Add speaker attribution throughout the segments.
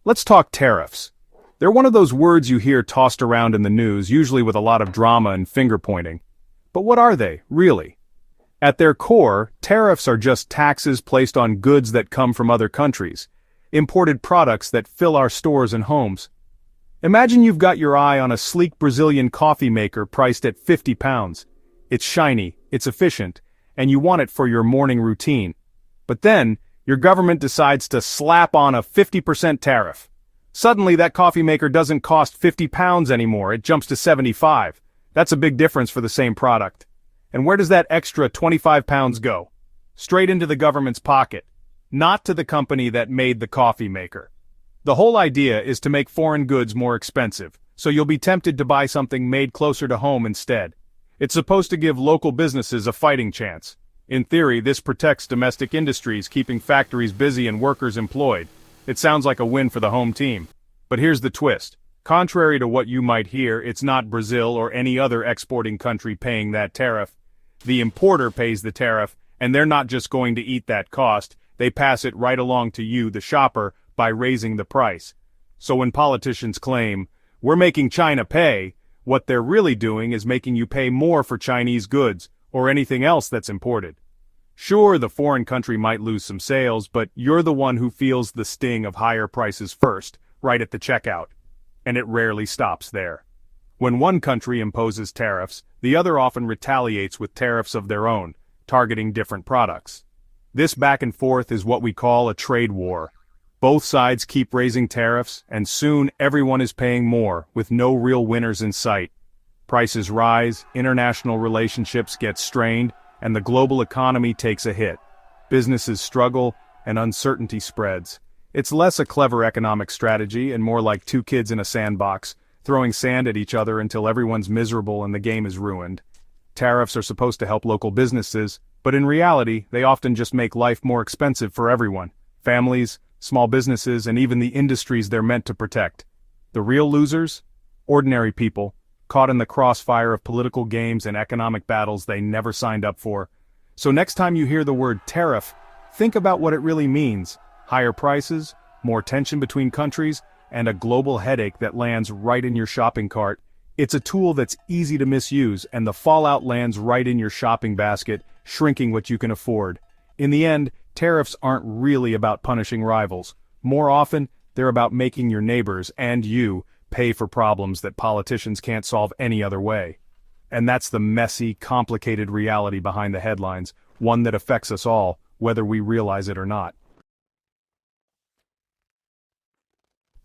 Speaker 1: Let's talk tariffs. They're one of those words you hear tossed around in the news, usually with a lot of drama and finger-pointing. But what are they, really? At their core, tariffs are just taxes placed on goods that come from other countries, imported products that fill our stores and homes. Imagine you've got your eye on a sleek Brazilian coffee maker priced at £50. It's shiny, it's efficient, and you want it for your morning routine. But then, your government decides to slap on a 50% tariff. Suddenly that coffee maker doesn't cost £50 anymore, it jumps to 75. That's a big difference for the same product. And where does that extra £25 go? Straight into the government's pocket, not to the company that made the coffee maker. The whole idea is to make foreign goods more expensive, so you'll be tempted to buy something made closer to home instead. It's supposed to give local businesses a fighting chance. In theory, this protects domestic industries, keeping factories busy and workers employed. It sounds like a win for the home team. But here's the twist. Contrary to what you might hear, it's not Brazil or any other exporting country paying that tariff. The importer pays the tariff, and they're not just going to eat that cost, they pass it right along to you, the shopper, by raising the price. So when politicians claim, we're making China pay, what they're really doing is making you pay more for Chinese goods, or anything else that's imported. Sure, the foreign country might lose some sales, but you're the one who feels the sting of higher prices first, right at the checkout. And it rarely stops there. When one country imposes tariffs, the other often retaliates with tariffs of their own, targeting different products. This back and forth is what we call a trade war. Both sides keep raising tariffs, and soon everyone is paying more, with no real winners in sight. Prices rise, international relationships get strained, and the global economy takes a hit. Businesses struggle, and uncertainty spreads. It's less a clever economic strategy and more like two kids in a sandbox, throwing sand at each other until everyone's miserable and the game is ruined. Tariffs are supposed to help local businesses, but in reality, they often just make life more expensive for everyone. Families, small businesses, and even the industries they're meant to protect. The real losers? Ordinary people, caught in the crossfire of political games and economic battles they never signed up for. So next time you hear the word tariff, think about what it really means. Higher prices, more tension between countries, and a global headache that lands right in your shopping cart. It's a tool that's easy to misuse, and the fallout lands right in your shopping basket, shrinking what you can afford. In the end, tariffs aren't really about punishing rivals. More often, they're about making your neighbors and you pay for problems that politicians can't solve any other way. And that's the messy, complicated reality behind the headlines, one that affects us all, whether we realize it or not.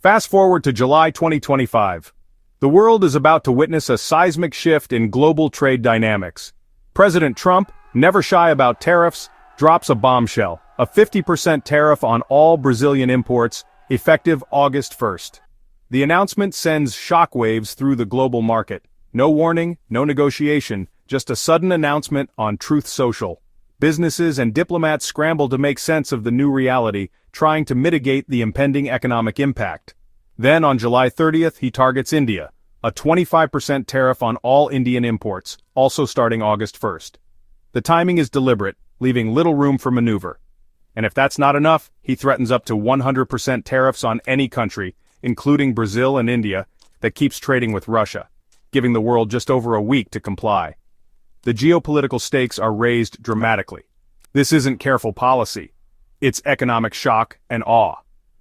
Speaker 1: Fast forward to July 2025. The world is about to witness a seismic shift in global trade dynamics. President Trump, never shy about tariffs, drops a bombshell, a 50% tariff on all Brazilian imports, effective August 1st. The announcement sends shockwaves through the global market. No warning, no negotiation, just a sudden announcement on Truth Social. Businesses and diplomats scramble to make sense of the new reality, trying to mitigate the impending economic impact. Then on July 30th, he targets India, a 25% tariff on all Indian imports, also starting August 1st. The timing is deliberate, leaving little room for maneuver. And if that's not enough, he threatens up to 100% tariffs on any country, including Brazil and India, that keeps trading with Russia, giving the world just over a week to comply. The geopolitical stakes are raised dramatically. This isn't careful policy. It's economic shock and awe.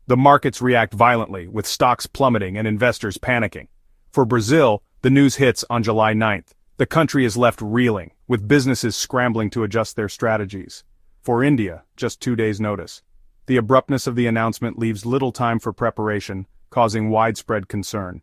Speaker 1: The markets react violently, with stocks plummeting and investors panicking. For Brazil, the news hits on July 9th. The country is left reeling, with businesses scrambling to adjust their strategies. For India, just 2 days' notice. The abruptness of the announcement leaves little time for preparation, causing widespread concern.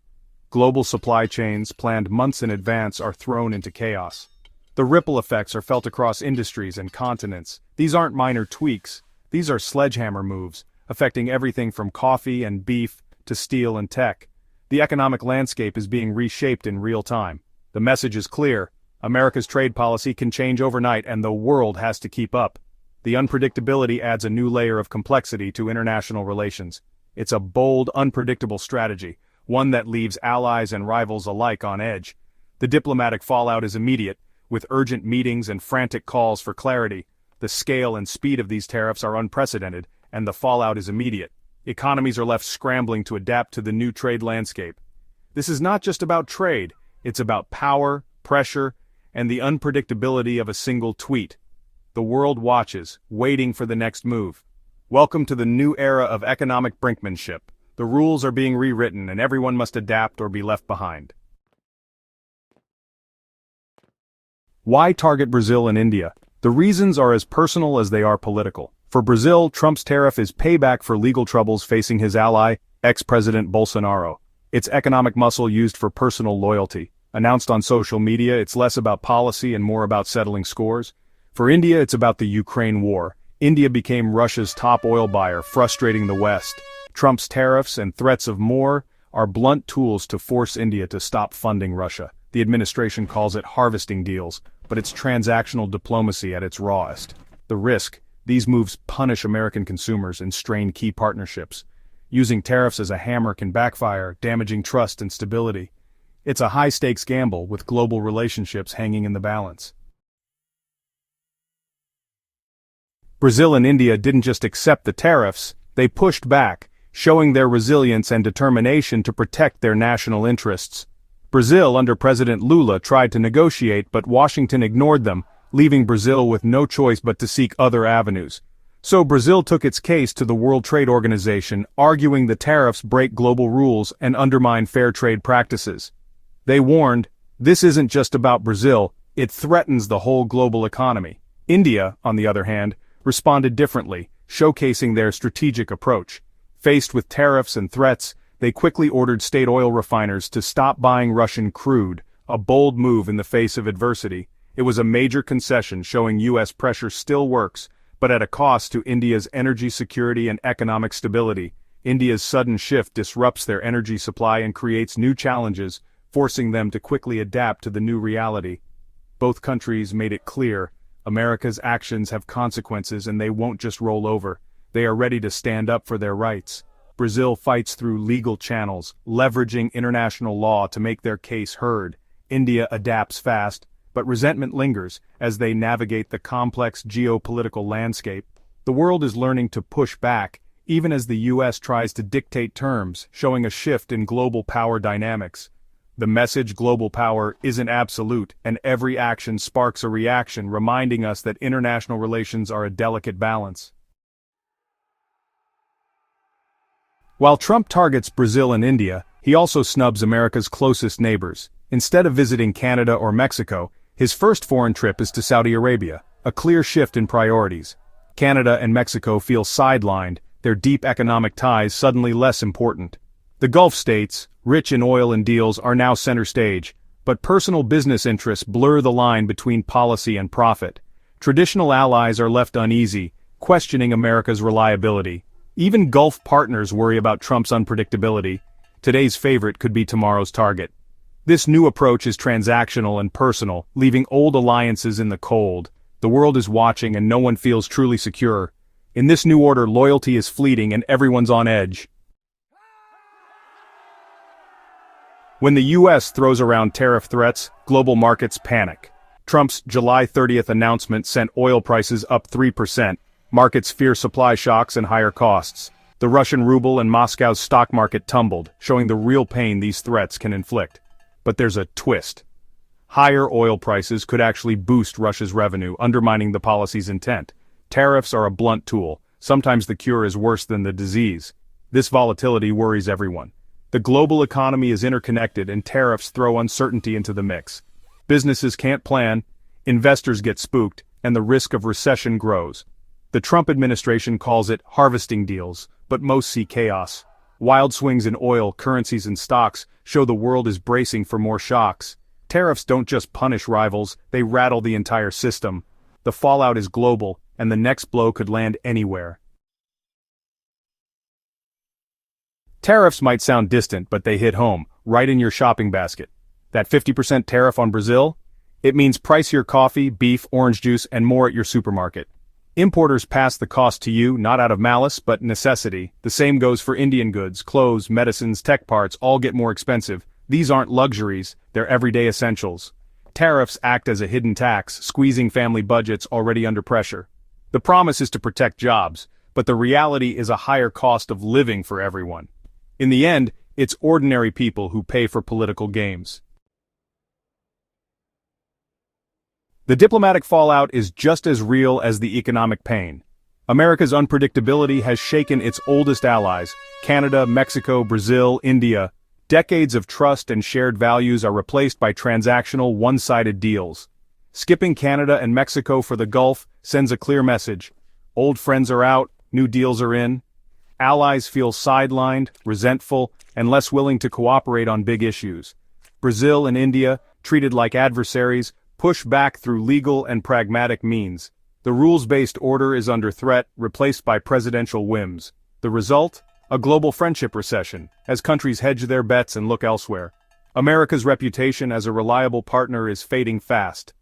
Speaker 1: Global supply chains, planned months in advance, are thrown into chaos. The ripple effects are felt across industries and continents. These aren't minor tweaks. These are sledgehammer moves, affecting everything from coffee and beef to steel and tech. The economic landscape is being reshaped in real time. The message is clear. America's trade policy can change overnight, and the world has to keep up. The unpredictability adds a new layer of complexity to international relations. It's a bold, unpredictable strategy, one that leaves allies and rivals alike on edge. The diplomatic fallout is immediate, with urgent meetings and frantic calls for clarity. The scale and speed of these tariffs are unprecedented, and the fallout is immediate. Economies are left scrambling to adapt to the new trade landscape. This is not just about trade, it's about power, pressure, and the unpredictability of a single tweet. The world watches, waiting for the next move. Welcome to the new era of economic brinkmanship. The rules are being rewritten and everyone must adapt or be left behind. Why target Brazil and India? The reasons are as personal as they are political. For Brazil, Trump's tariff is payback for legal troubles facing his ally, ex-President Bolsonaro. It's economic muscle used for personal loyalty. Announced on social media, it's less about policy and more about settling scores. For India, it's about the Ukraine war. India became Russia's top oil buyer, frustrating the West. Trump's tariffs and threats of more are blunt tools to force India to stop funding Russia. The administration calls it harvesting deals, but it's transactional diplomacy at its rawest. The risk: these moves punish American consumers and strain key partnerships. Using tariffs as a hammer can backfire, damaging trust and stability. It's a high-stakes gamble with global relationships hanging in the balance. Brazil and India didn't just accept the tariffs, they pushed back, showing their resilience and determination to protect their national interests. Brazil under President Lula tried to negotiate, but Washington ignored them, leaving Brazil with no choice but to seek other avenues. So Brazil took its case to the World Trade Organization, arguing the tariffs break global rules and undermine fair trade practices. They warned, this isn't just about Brazil, it threatens the whole global economy. India, on the other hand, responded differently, showcasing their strategic approach. Faced with tariffs and threats, they quickly ordered state oil refiners to stop buying Russian crude, a bold move in the face of adversity. It was a major concession showing U.S. pressure still works, but at a cost to India's energy security and economic stability. India's sudden shift disrupts their energy supply and creates new challenges, forcing them to quickly adapt to the new reality. Both countries made it clear, America's actions have consequences and they won't just roll over. They are ready to stand up for their rights. Brazil fights through legal channels, leveraging international law to make their case heard. India adapts fast, but resentment lingers as they navigate the complex geopolitical landscape. The world is learning to push back, even as the U.S. tries to dictate terms, showing a shift in global power dynamics. The message global power isn't absolute, and every action sparks a reaction, reminding us that international relations are a delicate balance. While Trump targets Brazil and India, he also snubs America's closest neighbors. Instead of visiting Canada or Mexico, his first foreign trip is to Saudi Arabia, a clear shift in priorities. Canada and Mexico feel sidelined, their deep economic ties suddenly less important. The Gulf states, rich in oil and deals, are now center stage, but personal business interests blur the line between policy and profit. Traditional allies are left uneasy, questioning America's reliability. Even Gulf partners worry about Trump's unpredictability. Today's favorite could be tomorrow's target. This new approach is transactional and personal, leaving old alliances in the cold. The world is watching and no one feels truly secure. In this new order, loyalty is fleeting and everyone's on edge. When the U.S. throws around tariff threats, global markets panic. Trump's July 30th announcement sent oil prices up 3%. Markets fear supply shocks and higher costs. The Russian ruble and Moscow's stock market tumbled, showing the real pain these threats can inflict. But there's a twist. Higher oil prices could actually boost Russia's revenue, undermining the policy's intent. Tariffs are a blunt tool. Sometimes the cure is worse than the disease. This volatility worries everyone. The global economy is interconnected and tariffs throw uncertainty into the mix. Businesses can't plan, investors get spooked, and the risk of recession grows. The Trump administration calls it harvesting deals, but most see chaos. Wild swings in oil, currencies and stocks show the world is bracing for more shocks. Tariffs don't just punish rivals, they rattle the entire system. The fallout is global, and the next blow could land anywhere. Tariffs might sound distant, but they hit home, right in your shopping basket. That 50% tariff on Brazil? It means pricier coffee, beef, orange juice, and more at your supermarket. Importers pass the cost to you, not out of malice, but necessity. The same goes for Indian goods, clothes, medicines, tech parts, all get more expensive. These aren't luxuries, they're everyday essentials. Tariffs act as a hidden tax, squeezing family budgets already under pressure. The promise is to protect jobs, but the reality is a higher cost of living for everyone. In the end, it's ordinary people who pay for political games. The diplomatic fallout is just as real as the economic pain. America's unpredictability has shaken its oldest allies, Canada, Mexico, Brazil, India. Decades of trust and shared values are replaced by transactional, one-sided deals. Skipping Canada and Mexico for the Gulf sends a clear message. Old friends are out, new deals are in. Allies feel sidelined, resentful, and less willing to cooperate on big issues. Brazil and India, treated like adversaries, push back through legal and pragmatic means. The rules-based order is under threat, replaced by presidential whims. The result? A global friendship recession, as countries hedge their bets and look elsewhere. America's reputation as a reliable partner is fading fast.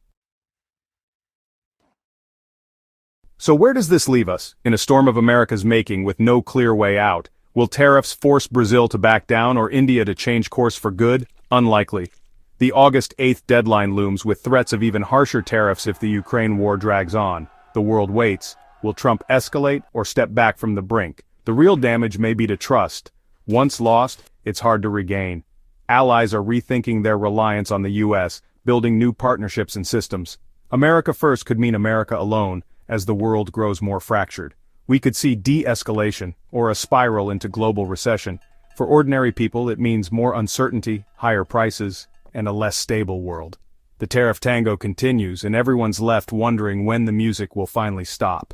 Speaker 1: So where does this leave us, in a storm of America's making with no clear way out? Will tariffs force Brazil to back down or India to change course for good? Unlikely. The August 8th deadline looms with threats of even harsher tariffs if the Ukraine war drags on. The world waits. Will Trump escalate or step back from the brink? The real damage may be to trust. Once lost, it's hard to regain. Allies are rethinking their reliance on the U.S., building new partnerships and systems. America first could mean America alone, as the world grows more fractured. We could see de-escalation, or a spiral into global recession. For ordinary people, it means more uncertainty, higher prices, and a less stable world. The tariff tango continues, and everyone's left wondering when the music will finally stop.